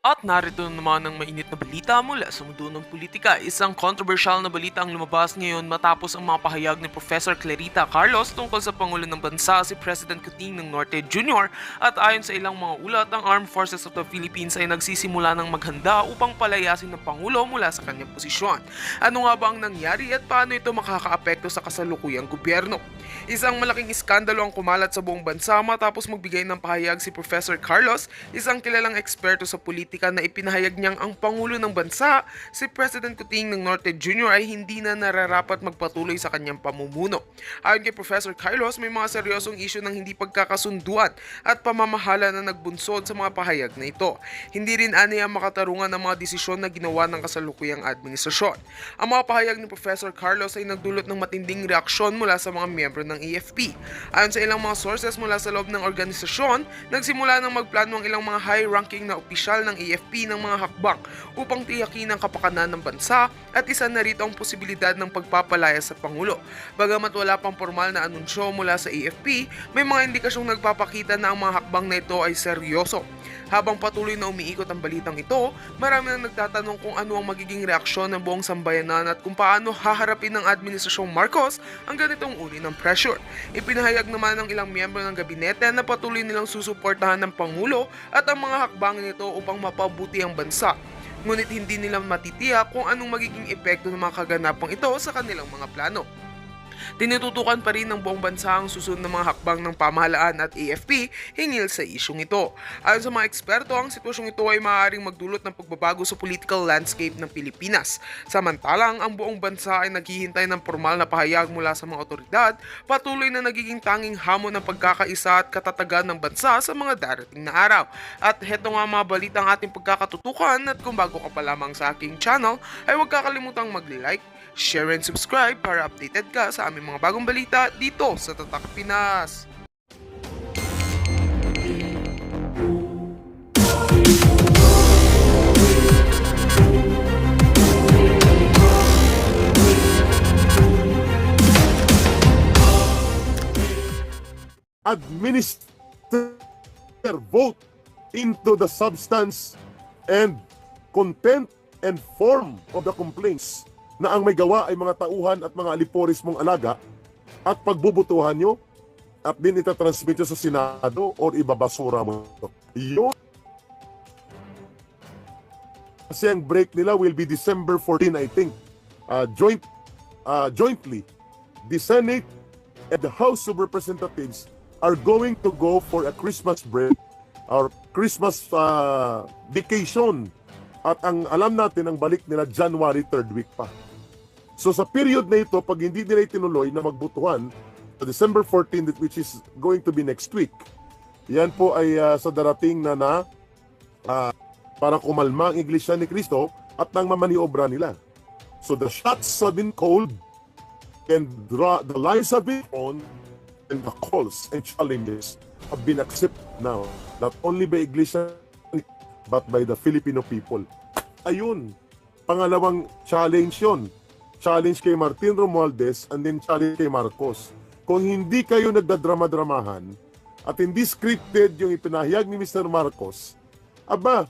At narito na naman ang mainit na balita mula sa mundo ng politika. Isang controversial na balita ang lumabas ngayon matapos ang mga pahayag ni Professor Clarita Carlos tungkol sa Pangulo ng Bansa si President Kuting ng Norte Jr. At ayon sa ilang mga ulat, ang Armed Forces of the Philippines ay nagsisimula ng maghanda upang palayasin ng Pangulo mula sa kanyang posisyon. Ano nga ba ang nangyari at paano ito makakaapekto sa kasalukuyang gobyerno? Isang malaking iskandalo ang kumalat sa buong bansa matapos magbigay ng pahayag si Professor Carlos, isang kilalang eksperto sa politika na ipinahayag niyang ang Pangulo ng Bansa, si President Kuting ng Norte Jr. ay hindi na nararapat magpatuloy sa kanyang pamumuno. Ayon kay Professor Carlos, may mga seryosong isyu ng hindi pagkakasunduan at pamamahala na nagbunsod sa mga pahayag na ito. Hindi rin aniya makatarungan ang mga desisyon na ginawa ng kasalukuyang administrasyon. Ang mga pahayag ni Professor Carlos ay nagdulot ng matinding reaksyon mula sa mga miyembro ng AFP. Ayon sa ilang mga sources mula sa loob ng organisasyon, nagsimula ng magplano ang ilang mga high-ranking na opisyal ng AFP ng mga hakbang upang tiyakin ang kapakanan ng bansa at isa na rito ang posibilidad ng pagpapalaya sa Pangulo. Bagamat wala pang formal na anunsyo mula sa AFP, may mga indikasyong nagpapakita na ang mga hakbang na ito ay seryoso. Habang patuloy na umiikot ang balitang ito, marami na nagtatanong kung ano ang magiging reaksyon ng buong sambayanan at kung paano haharapin ng Administrasyong Marcos ang ganitong uri ng pressure. Ipinahayag naman ng ilang miyembro ng gabinete na patuloy nilang susuportahan ng Pangulo at ang mga hakbangin nito upang mapabuti ang bansa. Ngunit hindi nila matitiyak kung anong magiging epekto ng mga kaganapang ito sa kanilang mga plano. Tinututukan pa rin ng buong bansa ang susunod na mga hakbang ng pamahalaan at AFP hinggil sa isyong ito. Ayon sa mga eksperto, ang sitwasyong ito ay maaaring magdulot ng pagbabago sa political landscape ng Pilipinas. Samantalang, ang buong bansa ay naghihintay ng formal na pahayag mula sa mga otoridad, patuloy na nagiging tanging hamon ng pagkakaisa at katatagan ng bansa sa mga darating na araw. At heto nga mga balita ang ating pagkakatutukan at kung bago ka pa lamang sa aking channel, ay huwag kakalimutang mag-like, share and subscribe para updated ka sa aming mga bagong balita dito sa Tatak Pinas. Administer vote into the substance and content and form of the complaints na ang may gawa ay mga tauhan at mga aliporis mong alaga at pagbubutuhan nyo at din itatransmit nyo sa Senado or ibabasura mo. Yun. Kasi ang break nila will be December 14, I think. Jointly, the Senate and the House of Representatives are going to go for a Christmas break or Christmas vacation. At ang alam natin, ang balik nila January 3rd week pa. So sa period na ito, pag hindi nila itinuloy na magbutuhan sa December 14, which is going to be next week, yan po ay sa darating na para kumalma ang Iglesia ni Cristo at nang mamaniobra nila. So the shots have been called and the lines have been on and the calls and challenges have been accepted now, not only by Iglesia but by the Filipino people. Ayun, pangalawang challenge yon. Challenge kay Martin Romualdez and then challenge kay Marcos. Kung hindi kayo nagdadrama-dramahan at hindi scripted yung ipinahayag ni Mr. Marcos, aba,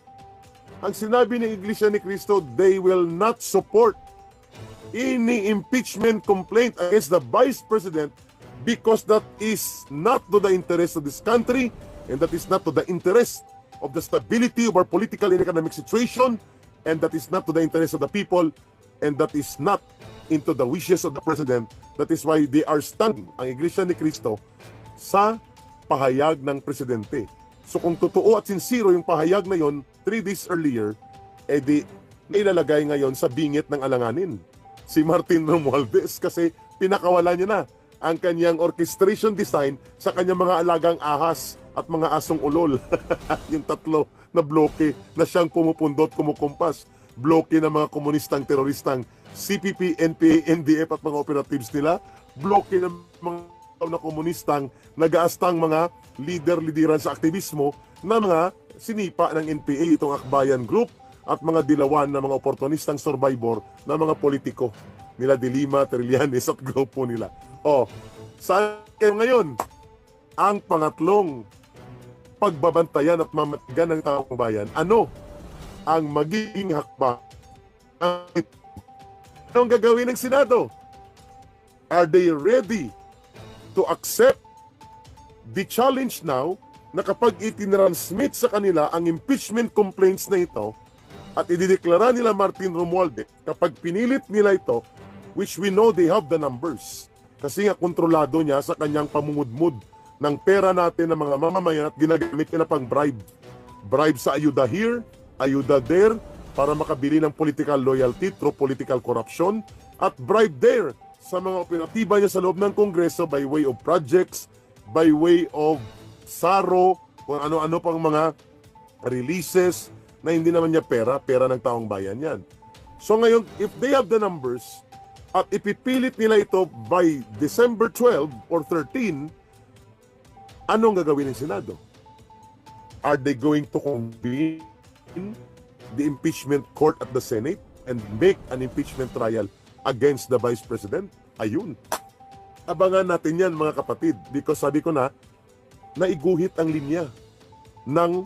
ang sinabi ng Iglesia ni Cristo, they will not support any impeachment complaint against the Vice President because that is not to the interest of this country and that is not to the interest of the stability of our political and economic situation and that is not to the interest of the people and that is not into the wishes of the President. That is why they are standing, ang Iglesia ni Cristo, sa pahayag ng Presidente. So kung totoo at sincero yung pahayag na yon 3 days earlier, di nailalagay ngayon sa bingit ng alanganin si Martin Romualdez kasi pinakawala niya na ang kanyang orchestration design sa kanyang mga alagang ahas at mga asong ulol. Yung tatlo na bloke na siyang pumupundot, kumukumpas. Bloke ng mga komunistang teroristang CPP, NPA, NDF at mga operatives nila. Bloke ng mga na komunistang nagaastang mga lider-lideran sa aktivismo na mga sinipa ng NPA, itong Akbayan Group at mga dilawan na mga oportunistang survivor na mga politiko nila De Lima, Trillanes at grupo nila. Saan kayo ngayon? Ang pangatlong pagbabantayan at mamatagan ng taong bayan. Ano? ang magiging hakbang. Anong gagawin ng Senado? Are they ready to accept the challenge now na kapag itinransmit sa kanila ang impeachment complaints na ito at idideklara nila Martin Romualdez, kapag pinilit nila ito, which we know they have the numbers, kasi nga kontrolado niya sa kanyang pamumudmud ng pera natin ng mga mamamayan at ginagamit nila pang bribe. Bribe sa ayuda here, ayuda there, para makabili ng political loyalty through political corruption, at bribe there sa mga operatiba niya sa loob ng Kongreso by way of projects, by way of SARO, kung ano-ano pang mga releases na hindi naman niya pera ng taong bayan yan. So ngayon, if they have the numbers, at ipipilit nila ito by December 12 or 13, anong gagawin ng Senado? Are they going to convene the impeachment court at the Senate and make an impeachment trial against the Vice President? Ayun. Abangan natin yan, mga kapatid, because sabi ko na, naiguhit ang linya ng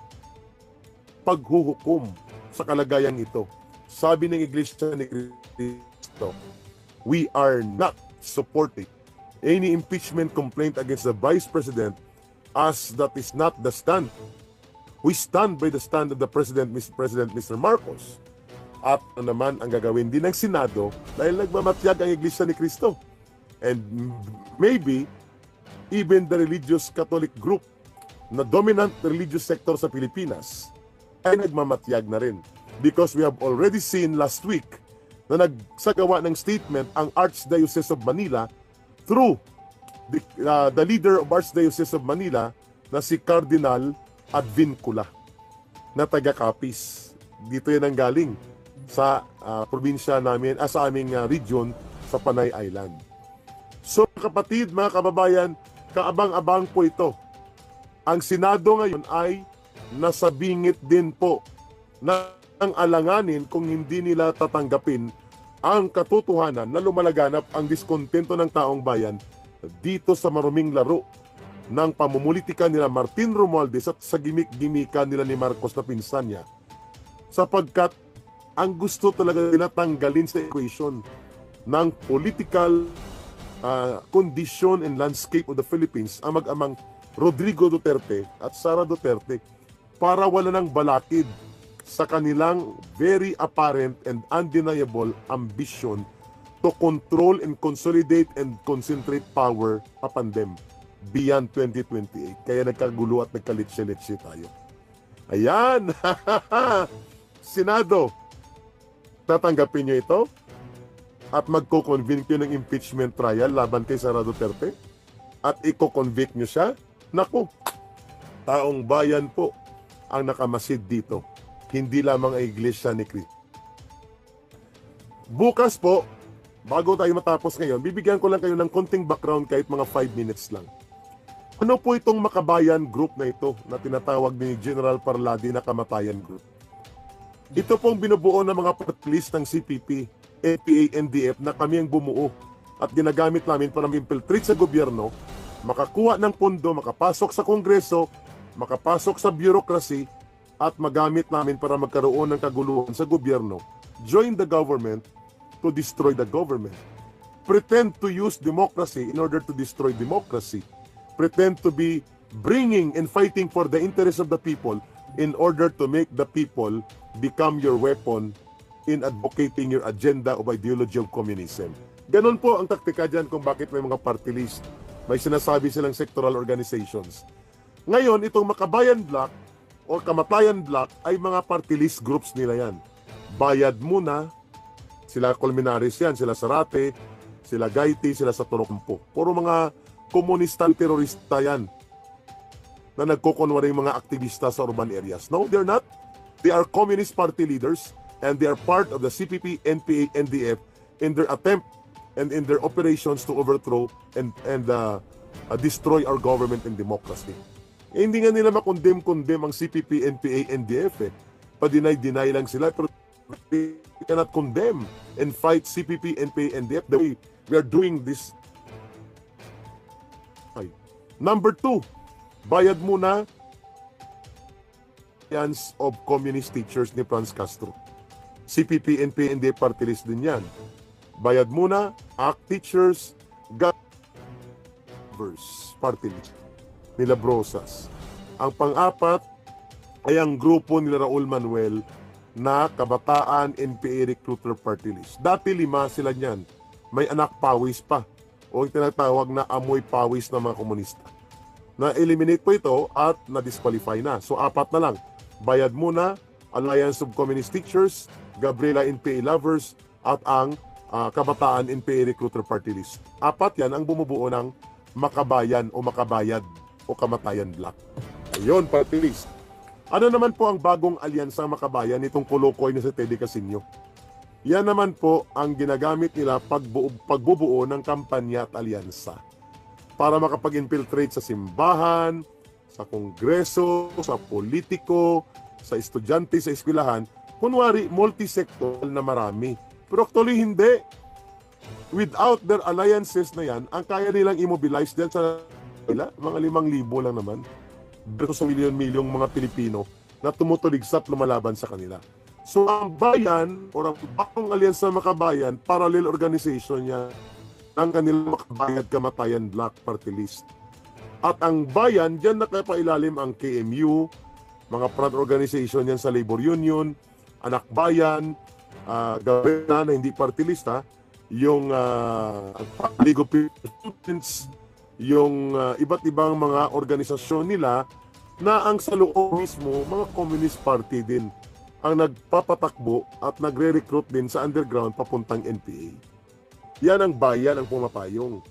paghuhukom sa kalagayang ito. Sabi ng Iglesia ni Cristo, we are not supporting any impeachment complaint against the Vice President, as that is not the stand. We stand by the stand of the President, Mr. Marcos. At naman ang gagawin din ng Senado dahil nagmamatyag ang Iglesia ni Cristo. And maybe even the religious Catholic group na dominant religious sector sa Pilipinas ay nagmamatyag na rin. Because we have already seen last week na nagsagawa ng statement ang Archdiocese of Manila through the leader of Archdiocese of Manila na si Cardinal Advincula na taga-Capiz. Dito yan ang galing sa probinsya namin, sa aming region sa Panay Island. So kapatid, mga kababayan, kaabang-abang po ito. Ang Senado ngayon ay nasa bingit din po ng alanganin kung hindi nila tatanggapin ang katotohanan na lumalaganap ang diskontento ng taong bayan dito sa maruming laro ng pamumulitika nila Martin Romualdez at sa gimik-gimika nila ni Marcos na pinsan niya. Sapagkat ang gusto talaga nila tanggalin sa equation ng political condition and landscape of the Philippines ang mag-amang Rodrigo Duterte at Sara Duterte para wala ng balakid sa kanilang very apparent and undeniable ambition to control and consolidate and concentrate power upon them beyond 2028. Kaya nagkagulo at nagkalitsi-litsi tayo. Ayan! Senado, tatanggapin nyo ito at magko-convict nyo ng impeachment trial laban kay Sara Duterte at i-convict nyo siya. Naku, taong bayan po ang nakamasid dito. Hindi lamang ang Iglesia ni Cristo. Bukas po, bago tayo matapos ngayon, bibigyan ko lang kayo ng konting background kahit mga 5 minutes lang. Ano po itong Makabayan Group na ito na tinatawag ni General Parladi na Kamatayan Group? Ito pong binubuo ng mga party list ng CPP, NPA, NDF na kami ang bumuo at ginagamit namin para mag-infiltrate sa gobyerno, makakuha ng pondo, makapasok sa Kongreso, makapasok sa bureaucracy, at magamit namin para magkaroon ng kaguluhan sa gobyerno, join the government to destroy the government. Pretend to use democracy in order to destroy democracy. Pretend to be bringing and fighting for the interests of the people in order to make the people become your weapon in advocating your agenda of ideology of communism. Ganon po ang taktika dyan kung bakit may mga party list. May sinasabi silang sectoral organizations. Ngayon, itong Makabayan Bloc o Kamatayan Bloc ay mga party list groups nila yan. Bayad muna, sila Colmenares yan, sila Zarate, sila Gaiti, sila sa Torocampo. Puro mga komunistang terorista yan na nagkukunwaring mga aktivista sa urban areas. No, they're not. They are communist party leaders and they are part of the CPP, NPA, NDF in their attempt and in their operations to overthrow and destroy our government and democracy. Hindi nga nila makondem-kondem ang CPP, NPA, NDF. Pa-deny-deny lang sila pero we cannot condemn and fight CPP, NPA, NDF the way we are doing this. Number 2, bayad muna Alliance of Communist Teachers ni Franz Castro. CPP, NPA, NDF party list din yan. Bayad Muna, ACT Teachers, Governors party list nila Brosas. Ang pang-apat ay ang grupo nila Raul Manuel na Kabataan NPA Recruiter Party List. Dati 5 sila niyan. May anak pawis pa o yung tinatawag na amoy pawis ng mga komunista. Na-eliminate po ito at na-disqualify na. So 4 na lang. Bayad Muna, Alliance of Communist Teachers, Gabriela NPA Lovers, at ang Kabataan NPA Recruiter Party List. 4 yan ang bumubuo ng Makabayan o Makabayad o Kamatayan Black. Ayun, party list. Ano naman po ang bagong alyansa Makabayan nitong kolokoy na si Teddy Casino? Yan naman po ang ginagamit nila pagbubuo ng kampanya at alyansa para makapag-infiltrate sa simbahan, sa kongreso, sa politiko, sa estudyante, sa eskwelahan. Kunwari, multi-sectoral na marami. Pero actually hindi. Without their alliances na yan, ang kaya nilang immobilize dahil sa mga 5,000 lang naman versus sa milyon-milyong mga Pilipino na tumutuligsap lumalaban sa kanila. So ang bayan o ang bagong alyansa Makabayan, parallel organization niya ng kanilang Makabayad Kamatayan Black Party List. At ang bayan, dyan nakapailalim ang KMU, mga front organization yan sa Labor Union, Anak Bayan, Gabena na hindi party list yung League of Students, yung iba't ibang mga organisasyon nila na ang sa loob mismo, mga Communist Party din ang nagpapatakbo at nagre-recruit din sa underground papuntang NPA. Yan ang bayan ang pumapayong.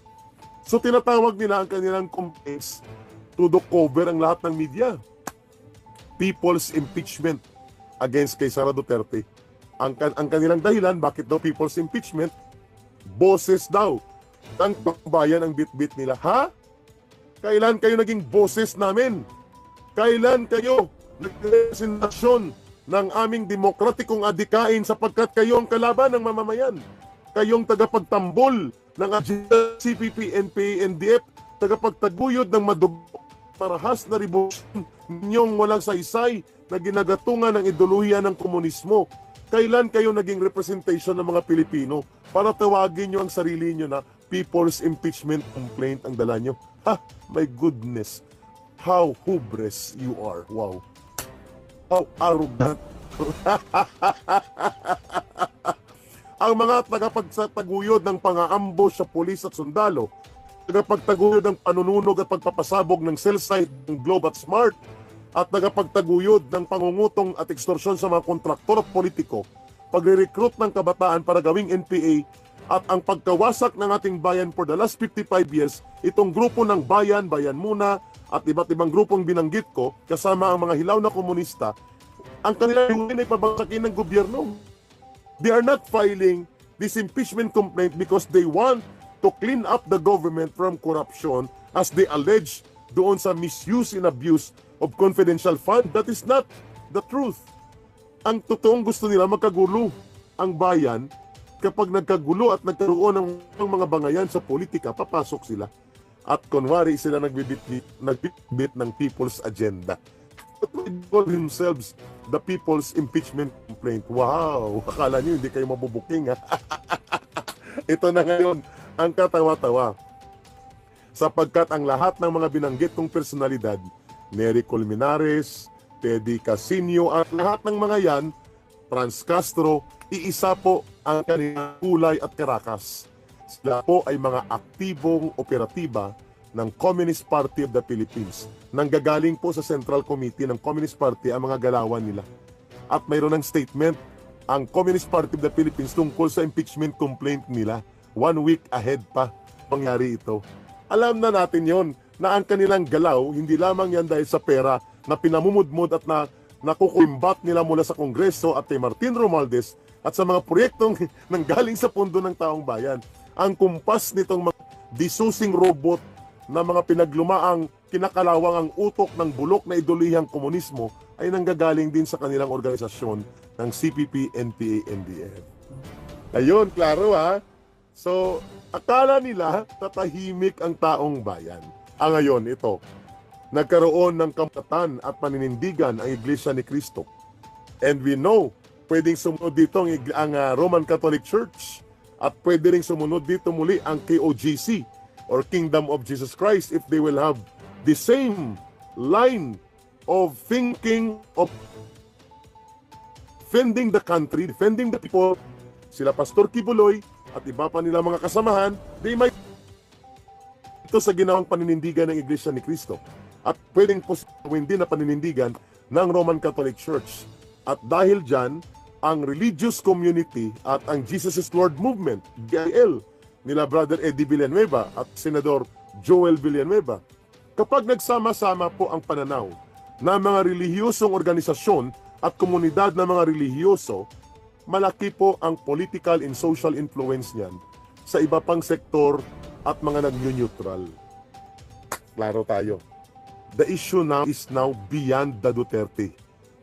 So tinatawag nila ang kanilang complaints to the cover ang lahat ng media. People's impeachment against kay Sara Duterte. Ang kanilang dahilan, bakit daw people's impeachment? Boses daw. Ang bayan ang bit-bit nila. Ha? Kailan kayo naging boses namin? Kailan kayo nagrepresentasyon ng aming demokratikong adikain sapagkat kayo ang kalaban ng mamamayan? Kayong tagapagtambol ng CPP, NPA, NDF, tagapagtaguyod ng madugo, marahas na revolusyon ninyong walang saysay na ginagatungan ng ideolohiya ng komunismo. Kailan kayo naging representation ng mga Pilipino para tawagin nyo ang sarili nyo na people's impeachment complaint ang dala nyo? Ha, my goodness, how hubris you are. Wow. How arrogant. Ang mga tagapagtaguyod ng pang-aambush sa pulis at sundalo, tagapagtaguyod ng panununog at pagpapasabog ng cell site ng Globe at Smart, at tagapagtaguyod ng pangungutong at ekstorsyon sa mga kontraktor at politiko, pagre-recruit ng kabataan para gawing NPA, at ang pagkawasak ng ating bayan for the last 55 years, itong grupo ng Bayan, Bayan Muna, at iba't ibang grupong binanggit ko, kasama ang mga hilaw na komunista, ang kanilang ay pabagsakin ng gobyerno. They are not filing this impeachment complaint because they want to clean up the government from corruption as they allege doon sa misuse and abuse of confidential fund. That is not the truth. Ang totoong gusto nila magkagulo ang bayan. Kapag nagkagulo at nagkaroon ng mga bangayan sa politika, papasok sila. At kunwari sila nagbitbit ng people's agenda. They call themselves the people's impeachment complaint. Wow! Akala nyo hindi kayo mabubuking ha? Ito na ngayon ang katawa-tawa. Sapagkat ang lahat ng mga binanggit kong personalidad, Nery Colmenares, Teddy Casino at lahat ng mga yan, Franz Castro, iisa po ang kanilang kulay at karakas. Sila po ay mga aktibong operatiba ng Communist Party of the Philippines. Nanggagaling po sa Central Committee ng Communist Party ang mga galawan nila. At mayroon ng statement ang Communist Party of the Philippines tungkol sa impeachment complaint nila. 1 week ahead pa mangyari ito. Alam na natin yon na ang kanilang galaw, hindi lamang yan dahil sa pera na pinamumudmod at nakukumbat nila mula sa Kongreso at kay Martin Romualdez at sa mga proyektong nanggaling sa pundo ng taong bayan. Ang kumpas nitong mga disusing robot na mga pinaglumaang kinakalawang ang utok ng bulok na idolihang komunismo ay nanggagaling din sa kanilang organisasyon ng CPP, NPA, NDF. Ayun, klaro ha? So, akala nila tatahimik ang taong bayan. Ngayon, ito. nagkaroon ng kamatan at paninindigan ang Iglesia ni Cristo. And we know, pwedeng sumunod dito ang Roman Catholic Church at pwede rin sumunod dito muli ang KOGC or Kingdom of Jesus Christ if they will have the same line of thinking of defending the country, defending the people. Sila Pastor Kibuloy at iba pa nila mga kasamahan, they might ito sa ginawang paninindigan ng Iglesia ni Cristo at pwedeng posibleng din na paninindigan ng Roman Catholic Church. At dahil dyan, ang religious community at ang Jesus is Lord movement, GIL, nila Brother Eddie Villanueva at Senador Joel Villanueva, kapag nagsama-sama po ang pananaw ng mga relihiyosong organisasyon at komunidad ng mga relihiyoso, malaki po ang political and social influence niyan sa iba pang sektor at mga nag-neutral. Klaro tayo. The issue now is now beyond the Duterte.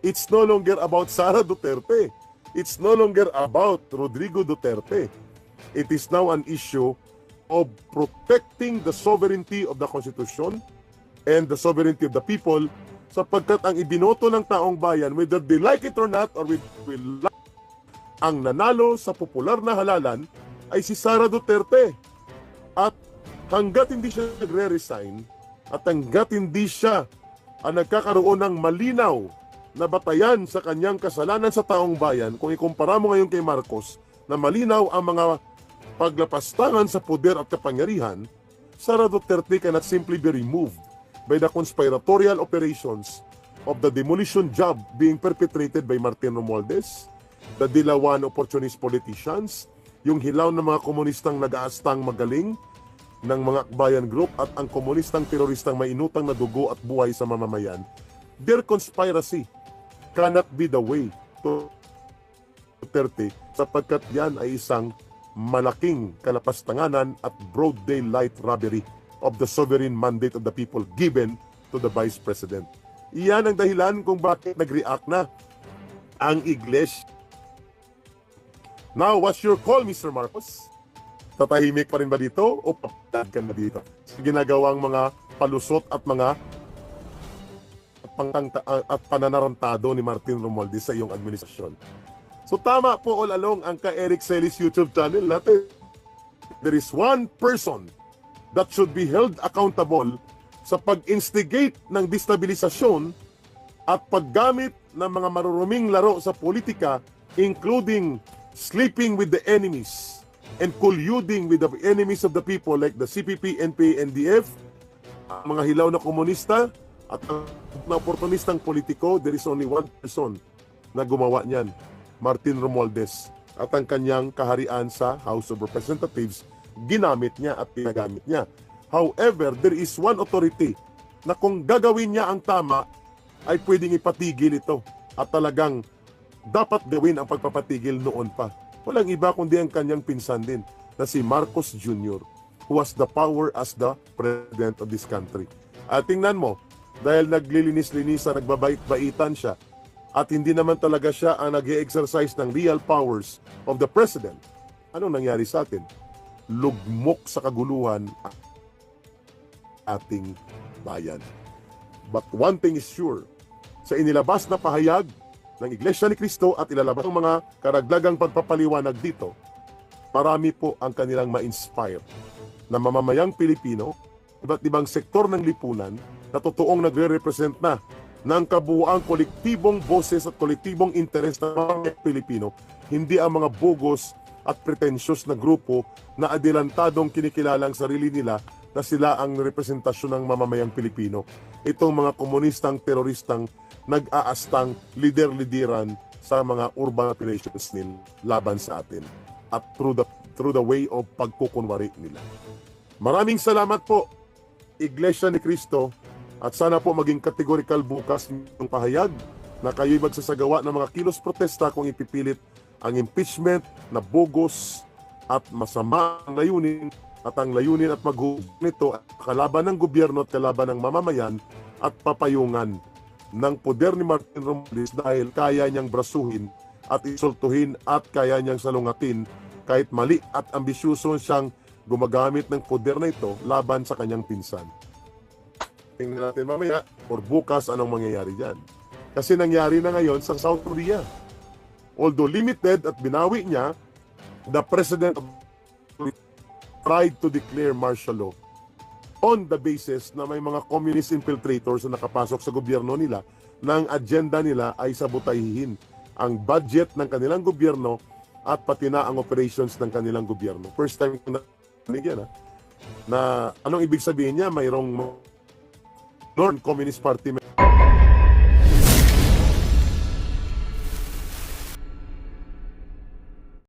It's no longer about Sara Duterte. It's no longer about Rodrigo Duterte. It is now an issue of protecting the sovereignty of the Constitution and the sovereignty of the people, sapagkat ang ibinoto ng taong bayan, whether they like it or not, or will like, ang nanalo sa popular na halalan ay si Sara Duterte. At hanggat hindi siya nagre-resign at hanggat hindi siya nagkakaroon ng malinaw na batayan sa kanyang kasalanan sa taong bayan, kung ikumpara mo ngayon kay Marcos na malinaw ang mga paglapastangan sa poder at kapangyarihan, Sara Duterte cannot simply be removed by the conspiratorial operations of the demolition job being perpetrated by Martin Romualdez, the Dilawan opportunist politicians, yung hilaw ng mga komunistang nag-aastang magaling ng mga Akbayan Group at ang komunistang teroristang may inutang na dugo at buhay sa mamamayan. Their conspiracy cannot be the way to Duterte, sapagkat yan ay isang malaking kalapastanganan at broad daylight robbery of the sovereign mandate of the people given to the Vice President. Iyan ang dahilan kung bakit nag-react na ang Iglesia. Now, what's your call, Mr. Marcos? Tatahimik pa rin ba dito o papatad ka na dito sa ginagawang mga palusot at mga at pananarantado ni Martin Romualdez sa iyong administrasyon? So tama po all along ang ka-Eric Celis YouTube channel natin. There is one person that should be held accountable sa pag-instigate ng destabilisasyon at paggamit ng mga maruruming laro sa politika, including sleeping with the enemies and colluding with the enemies of the people like the CPP, NPA, NDF, mga hilaw na komunista at na oportunistang politiko. There is only one person na gumawa niyan, Martin Romualdez, at ang kanyang kaharian sa House of Representatives, ginamit niya at ginagamit niya. However, there is one authority na kung gagawin niya ang tama, ay pwedeng ipatigil ito at talagang dapat gawin ang pagpapatigil noon pa. Walang iba kundi ang kanyang pinsan din na si Marcos Jr., who has the power as the president of this country. At tingnan mo, dahil naglilinis-linisan, nagbabait-baitan siya, at hindi naman talaga siya ang nag-exercise ng real powers of the president, anong nangyari sa atin? Lugmok sa kaguluhan ating bayan. But one thing is sure, sa inilabas na pahayag ng Iglesia ni Cristo at ilalabas ng mga karagdagang pagpapaliwanag dito, marami po ang kanilang ma-inspire na mamamayang Pilipino, iba't ibang sektor ng lipunan na totoong nagre-represent na ng kabuuang kolektibong boses at kolektibong interes ng mga Pilipino, hindi ang mga bugos at pretensyos na grupo na adelantadong kinikilalang sarili nila na sila ang representasyon ng mamamayang Pilipino. Itong mga komunistang, teroristang, nag-aastang lider-lideran sa mga urban operations nila laban sa atin at through the way of pagkukunwari nila. Maraming salamat po, Iglesia ni Cristo, at sana po maging kategorikal bukas ng pahayag na kayo'y magsasagawa ng mga kilos protesta kung ipipilit ang impeachment na bogus at masama ang layunin at ang layunin at maghubog nito kalaban ng gobyerno at kalaban ng mamamayan at papayungan ng poder ni Martin Romualdez dahil kaya niyang brasuhin at insultuhin at kaya niyang salungatin kahit mali at ambisyoso siyang gumagamit ng poder na ito laban sa kanyang pinsan. tingnan natin mamaya or bukas anong mangyayari dyan. Kasi nangyari na ngayon sa South Korea. Although limited at binawi niya, the president tried to declare martial law on the basis na may mga communist infiltrators na nakapasok sa gobyerno nila na ang agenda nila ay sabutahihin ang budget ng kanilang gobyerno at pati na ang operations ng kanilang gobyerno. First time ko narinig yan, na anong ibig sabihin niya? Mayroong North Communist Party